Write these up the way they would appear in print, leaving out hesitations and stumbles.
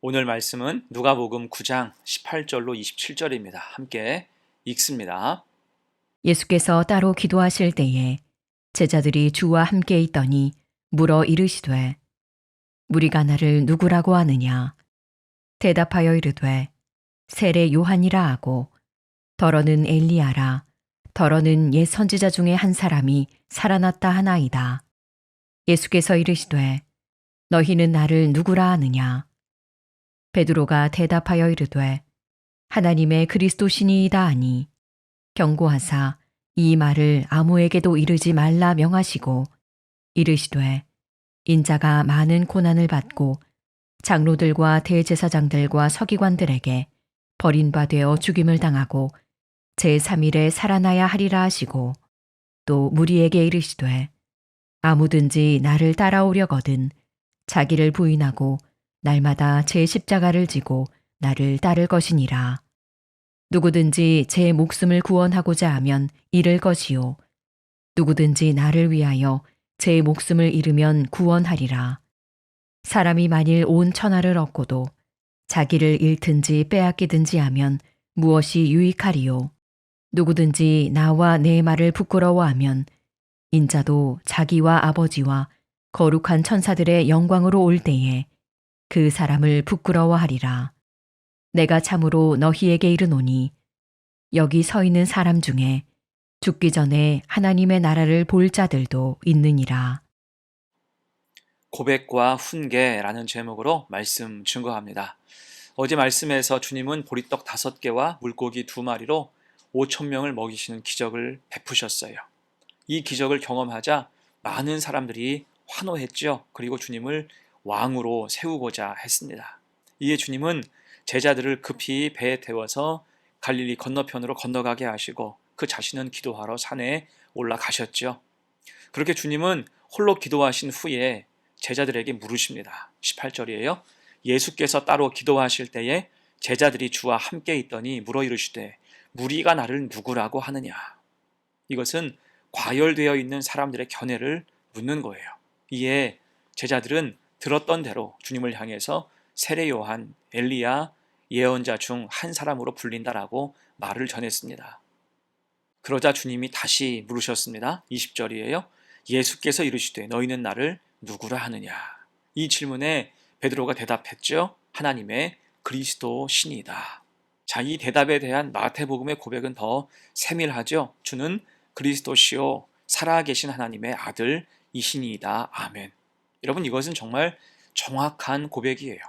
오늘 말씀은 누가복음 9장 18절로 27절입니다. 함께 읽습니다. 예수께서 따로 기도하실 때에 제자들이 주와 함께 있더니 물어 이르시되 무리가 나를 누구라고 하느냐. 대답하여 이르되 세례 요한이라 하고 더러는 엘리야라, 더러는 옛 선지자 중에 한 사람이 살아났다 하나이다. 예수께서 이르시되 너희는 나를 누구라 하느냐. 베드로가 대답하여 이르되 하나님의 그리스도시니이다 하니 경고하사 이 말을 아무에게도 이르지 말라 명하시고 이르시되 인자가 많은 고난을 받고 장로들과 대제사장들과 서기관들에게 버림바 되어 죽임을 당하고 제3일에 살아나야 하리라 하시고 또 무리에게 이르시되 아무든지 나를 따라오려거든 자기를 부인하고 날마다 제 십자가를 지고 나를 따를 것이니라. 누구든지 제 목숨을 구원하고자 하면 잃을 것이요 누구든지 나를 위하여 제 목숨을 잃으면 구원하리라. 사람이 만일 온 천하를 얻고도 자기를 잃든지 빼앗기든지 하면 무엇이 유익하리요. 누구든지 나와 내 말을 부끄러워하면 인자도 자기와 아버지와 거룩한 천사들의 영광으로 올 때에 그 사람을 부끄러워하리라. 내가 참으로 너희에게 이르노니 여기 서 있는 사람 중에 죽기 전에 하나님의 나라를 볼 자들도 있느니라. 고백과 훈계라는 제목으로 말씀 증거합니다. 어제 말씀에서 주님은 보리떡 5개와 물고기 2마리로 5천 명을 먹이시는 기적을 베푸셨어요. 이 기적을 경험하자 많은 사람들이 환호했죠. 그리고 주님을 왕으로 세우고자 했습니다. 이에 주님은 제자들을 급히 배에 태워서 갈릴리 건너편으로 건너가게 하시고 그 자신은 기도하러 산에 올라가셨죠. 그렇게 주님은 홀로 기도하신 후에 제자들에게 물으십니다. 18절이에요. 예수께서 따로 기도하실 때에 제자들이 주와 함께 있더니 물어 이르시되 무리가 나를 누구라고 하느냐. 이것은 과열되어 있는 사람들의 견해를 묻는 거예요. 이에 제자들은 들었던 대로 주님을 향해서 세례 요한, 엘리야, 예언자 중 한 사람으로 불린다라고 말을 전했습니다. 그러자 주님이 다시 물으셨습니다. 20절이에요. 예수께서 이르시되 너희는 나를 누구라 하느냐. 이 질문에 베드로가 대답했죠. 하나님의 그리스도 신이다. 자, 이 대답에 대한 마태복음의 고백은 더 세밀하죠. 주는 그리스도시요 살아계신 하나님의 아들이시니이다. 아멘. 여러분, 이것은 정말 정확한 고백이에요.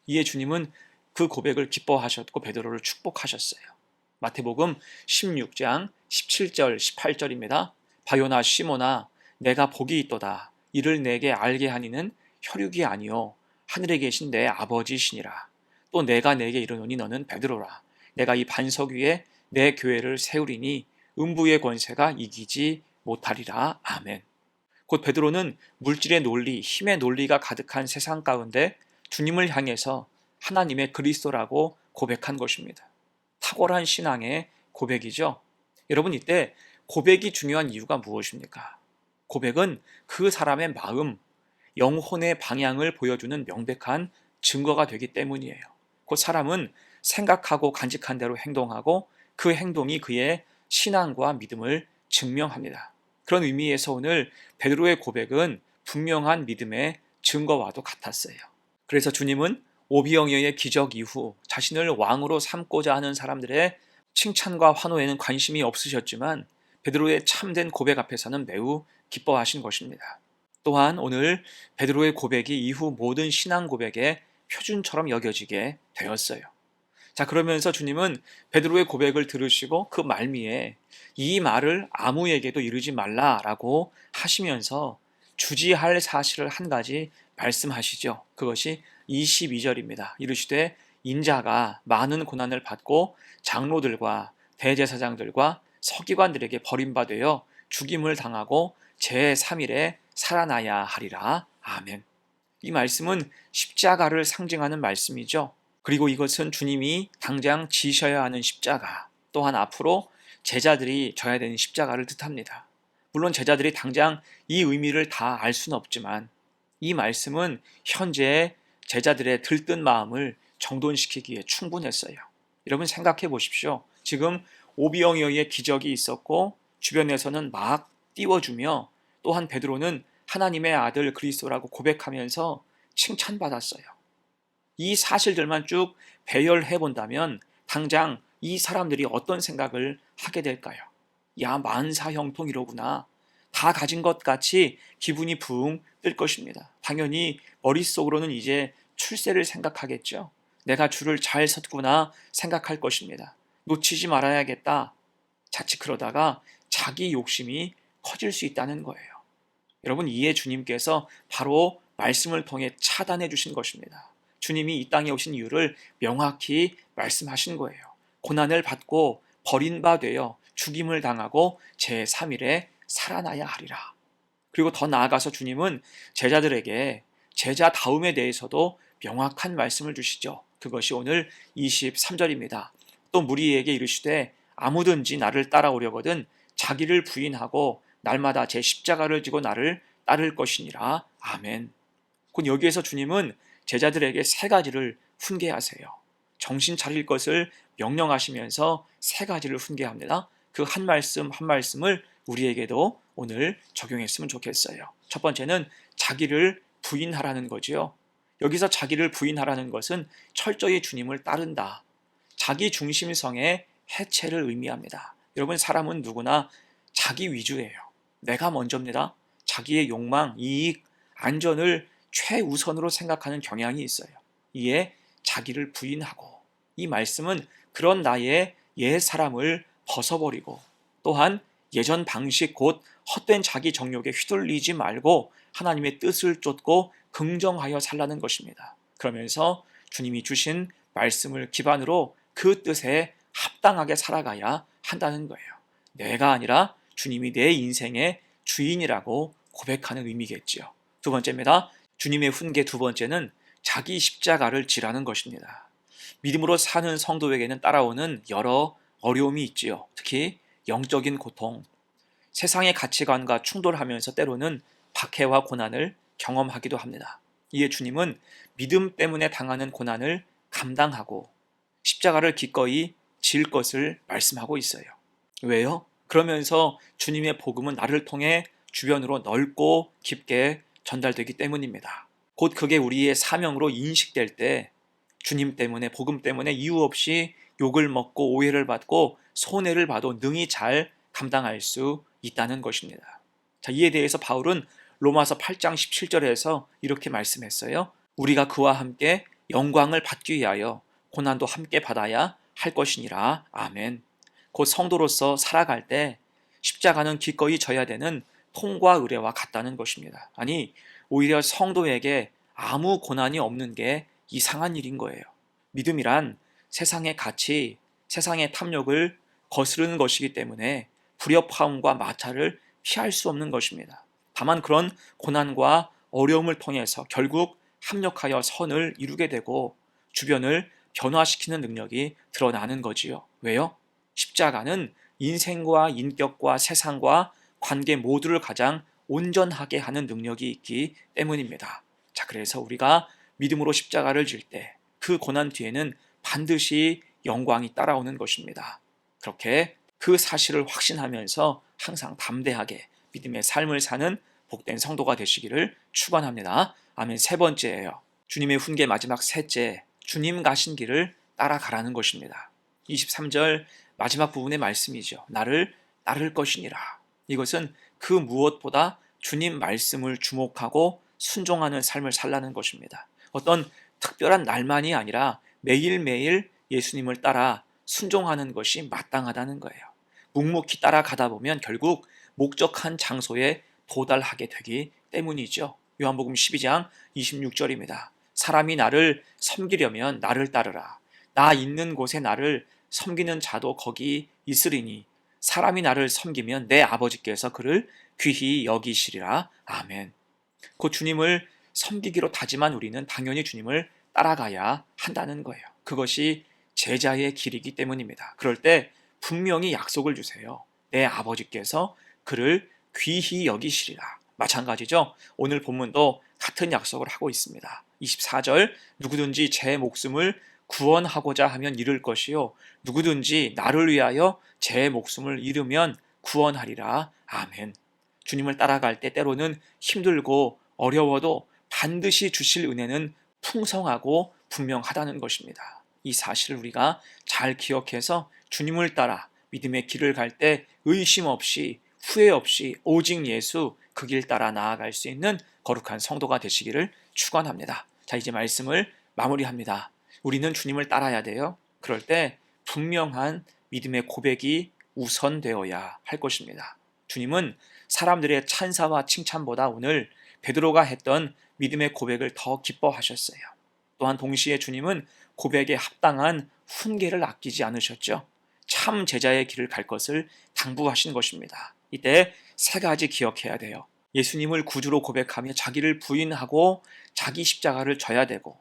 이에 주님은 그 고백을 기뻐하셨고 베드로를 축복하셨어요. 마태복음 16장 17절 18절입니다. 바요나 시모나 내가 복이 있도다. 이를 내게 알게 하니는 혈육이 아니요 하늘에 계신 내 아버지시니라. 또 내가 내게 이르노니 너는 베드로라. 내가 이 반석 위에 내 교회를 세우리니 음부의 권세가 이기지 못하리라. 아멘. 곧 베드로는 물질의 논리, 힘의 논리가 가득한 세상 가운데 주님을 향해서 하나님의 그리스도라고 고백한 것입니다. 탁월한 신앙의 고백이죠. 여러분, 이때 고백이 중요한 이유가 무엇입니까? 고백은 그 사람의 마음, 영혼의 방향을 보여주는 명백한 증거가 되기 때문이에요. 그 사람은 생각하고 간직한 대로 행동하고 그 행동이 그의 신앙과 믿음을 증명합니다. 그런 의미에서 오늘 베드로의 고백은 분명한 믿음의 증거와도 같았어요. 그래서 주님은 오비영여의 기적 이후 자신을 왕으로 삼고자 하는 사람들의 칭찬과 환호에는 관심이 없으셨지만 베드로의 참된 고백 앞에서는 매우 기뻐하신 것입니다. 또한 오늘 베드로의 고백이 이후 모든 신앙 고백의 표준처럼 여겨지게 되었어요. 자, 그러면서 주님은 베드로의 고백을 들으시고 그 말미에 이 말을 아무에게도 이르지 말라라고 하시면서 주지할 사실을 한 가지 말씀하시죠. 그것이 22절입니다. 이르시되 인자가 많은 고난을 받고 장로들과 대제사장들과 서기관들에게 버림받아 죽임을 당하고 제3일에 살아나야 하리라. 아멘. 이 말씀은 십자가를 상징하는 말씀이죠. 그리고 이것은 주님이 당장 지셔야 하는 십자가, 또한 앞으로 제자들이 져야 되는 십자가를 뜻합니다. 물론 제자들이 당장 이 의미를 다 알 수는 없지만 이 말씀은 현재 제자들의 들뜬 마음을 정돈시키기에 충분했어요. 여러분 생각해 보십시오. 지금 오병이어의 기적이 있었고 주변에서는 막 띄워주며 또한 베드로는 하나님의 아들 그리스도라고 고백하면서 칭찬받았어요. 이 사실들만 쭉 배열해 본다면 당장 이 사람들이 어떤 생각을 하게 될까요? 야, 만사형통이로구나. 다 가진 것 같이 기분이 붕 뜰 것입니다. 당연히 머릿속으로는 이제 출세를 생각하겠죠. 내가 줄을 잘 섰구나 생각할 것입니다. 놓치지 말아야겠다. 자칫 그러다가 자기 욕심이 커질 수 있다는 거예요. 여러분, 이에 주님께서 바로 말씀을 통해 차단해 주신 것입니다. 주님이 이 땅에 오신 이유를 명확히 말씀하신 거예요. 고난을 받고 버린 바 되어 죽임을 당하고 제3일에 살아나야 하리라. 그리고 더 나아가서 주님은 제자들에게 제자다움에 대해서도 명확한 말씀을 주시죠. 그것이 오늘 23절입니다. 또 무리에게 이르시되 아무든지 나를 따라오려거든 자기를 부인하고 날마다 제 십자가를 지고 나를 따를 것이니라. 아멘. 곧 여기에서 주님은 제자들에게 세 가지를 훈계하세요. 정신 차릴 것을 명령하시면서 세 가지를 훈계합니다. 그 한 말씀 한 말씀을 우리에게도 오늘 적용했으면 좋겠어요. 첫 번째는 자기를 부인하라는 거지요. 여기서 자기를 부인하라는 것은 철저히 주님을 따른다. 자기 중심성의 해체를 의미합니다. 여러분, 사람은 누구나 자기 위주예요. 내가 먼저입니다. 자기의 욕망, 이익, 안전을 최우선으로 생각하는 경향이 있어요. 이에 자기를 부인하고, 이 말씀은 그런 나의 옛 사람을 벗어버리고 또한 예전 방식 곧 헛된 자기 정욕에 휘둘리지 말고 하나님의 뜻을 쫓고 긍정하여 살라는 것입니다. 그러면서 주님이 주신 말씀을 기반으로 그 뜻에 합당하게 살아가야 한다는 거예요. 내가 아니라 주님이 내 인생의 주인이라고 고백하는 의미겠지요. 두 번째입니다. 주님의 훈계 두 번째는 자기 십자가를 지라는 것입니다. 믿음으로 사는 성도에게는 따라오는 여러 어려움이 있지요. 특히 영적인 고통, 세상의 가치관과 충돌하면서 때로는 박해와 고난을 경험하기도 합니다. 이에 주님은 믿음 때문에 당하는 고난을 감당하고 십자가를 기꺼이 질 것을 말씀하고 있어요. 왜요? 그러면서 주님의 복음은 나를 통해 주변으로 넓고 깊게 전달되기 때문입니다. 곧 그게 우리의 사명으로 인식될 때 주님 때문에, 복음 때문에 이유 없이 욕을 먹고 오해를 받고 손해를 봐도 능히 잘 감당할 수 있다는 것입니다. 자, 이에 대해서 바울은 로마서 8장 17절에서 이렇게 말씀했어요. 우리가 그와 함께 영광을 받기 위하여 고난도 함께 받아야 할 것이니라. 아멘. 곧 성도로서 살아갈 때 십자가는 기꺼이 져야 되는 통과 의례와 같다는 것입니다. 아니, 오히려 성도에게 아무 고난이 없는 게 이상한 일인 거예요. 믿음이란 세상의 가치, 세상의 탐욕을 거스르는 것이기 때문에 불협화음과 마찰을 피할 수 없는 것입니다. 다만 그런 고난과 어려움을 통해서 결국 합력하여 선을 이루게 되고 주변을 변화시키는 능력이 드러나는 거지요. 왜요? 십자가는 인생과 인격과 세상과 관계 모두를 가장 온전하게 하는 능력이 있기 때문입니다. 자, 그래서 우리가 믿음으로 십자가를 질 때 그 고난 뒤에는 반드시 영광이 따라오는 것입니다. 그렇게 그 사실을 확신하면서 항상 담대하게 믿음의 삶을 사는 복된 성도가 되시기를 축원합니다. 아멘. 세 번째예요. 주님의 훈계 마지막 셋째, 주님 가신 길을 따라가라는 것입니다. 23절 마지막 부분의 말씀이죠. 나를 따를 것이니라. 이것은 그 무엇보다 주님 말씀을 주목하고 순종하는 삶을 살라는 것입니다. 어떤 특별한 날만이 아니라 매일매일 예수님을 따라 순종하는 것이 마땅하다는 거예요. 묵묵히 따라가다 보면 결국 목적한 장소에 도달하게 되기 때문이죠. 요한복음 12장 26절입니다. 사람이 나를 섬기려면 나를 따르라. 나 있는 곳에 나를 섬기는 자도 거기 있으리니 사람이 나를 섬기면 내 아버지께서 그를 귀히 여기시리라. 아멘. 그 주님을 섬기기로 다짐한 우리는 당연히 주님을 따라가야 한다는 거예요. 그것이 제자의 길이기 때문입니다. 그럴 때 분명히 약속을 주세요. 내 아버지께서 그를 귀히 여기시리라. 마찬가지죠. 오늘 본문도 같은 약속을 하고 있습니다. 24절 누구든지 제 목숨을 구원하고자 하면 잃을 것이요 누구든지 나를 위하여 제 목숨을 잃으면 구원하리라. 아멘. 주님을 따라갈 때 때로는 힘들고 어려워도 반드시 주실 은혜는 풍성하고 분명하다는 것입니다. 이 사실을 우리가 잘 기억해서 주님을 따라 믿음의 길을 갈 때 의심 없이 후회 없이 오직 예수 그 길 따라 나아갈 수 있는 거룩한 성도가 되시기를 축원합니다. 자, 이제 말씀을 마무리합니다. 우리는 주님을 따라야 돼요. 그럴 때 분명한 믿음의 고백이 우선되어야 할 것입니다. 주님은 사람들의 찬사와 칭찬보다 오늘 베드로가 했던 믿음의 고백을 더 기뻐하셨어요. 또한 동시에 주님은 고백에 합당한 훈계를 아끼지 않으셨죠. 참 제자의 길을 갈 것을 당부하신 것입니다. 이때 세 가지 기억해야 돼요. 예수님을 구주로 고백하며 자기를 부인하고 자기 십자가를 져야 되고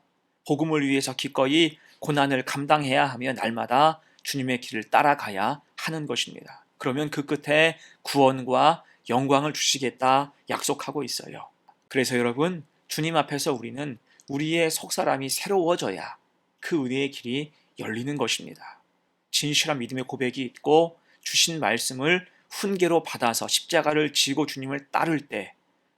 복음을 위해서 기꺼이 고난을 감당해야 하며 날마다 주님의 길을 따라가야 하는 것입니다. 그러면 그 끝에 구원과 영광을 주시겠다 약속하고 있어요. 그래서 여러분, 주님 앞에서 우리는 우리의 속사람이 새로워져야 그 은혜의 길이 열리는 것입니다. 진실한 믿음의 고백이 있고 주신 말씀을 훈계로 받아서 십자가를 지고 주님을 따를 때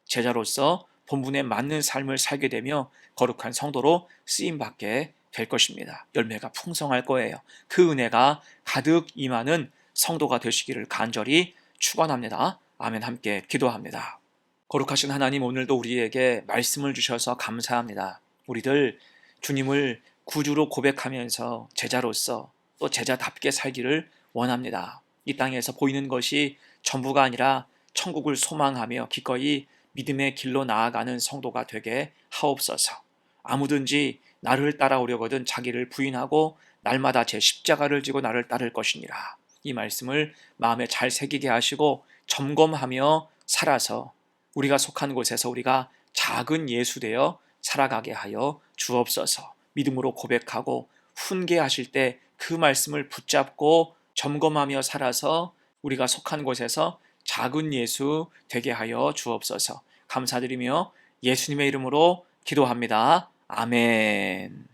제자로서 본분에 맞는 삶을 살게 되며 거룩한 성도로 쓰임받게 될 것입니다. 열매가 풍성할 거예요. 그 은혜가 가득 임하는 성도가 되시기를 간절히 축원합니다. 아멘. 함께 기도합니다. 거룩하신 하나님, 오늘도 우리에게 말씀을 주셔서 감사합니다. 우리들 주님을 구주로 고백하면서 제자로서 또 제자답게 살기를 원합니다. 이 땅에서 보이는 것이 전부가 아니라 천국을 소망하며 기꺼이 믿음의 길로 나아가는 성도가 되게 하옵소서. 아무든지 나를 따라오려거든 자기를 부인하고 날마다 제 십자가를 지고 나를 따를 것이니라. 이 말씀을 마음에 잘 새기게 하시고 점검하며 살아서 우리가 속한 곳에서 우리가 작은 예수 되어 살아가게 하여 주옵소서. 믿음으로 고백하고 훈계하실 때 그 말씀을 붙잡고 점검하며 살아서 우리가 속한 곳에서 작은 예수 되게 하여 주옵소서. 감사드리며 예수님의 이름으로 기도합니다. 아멘.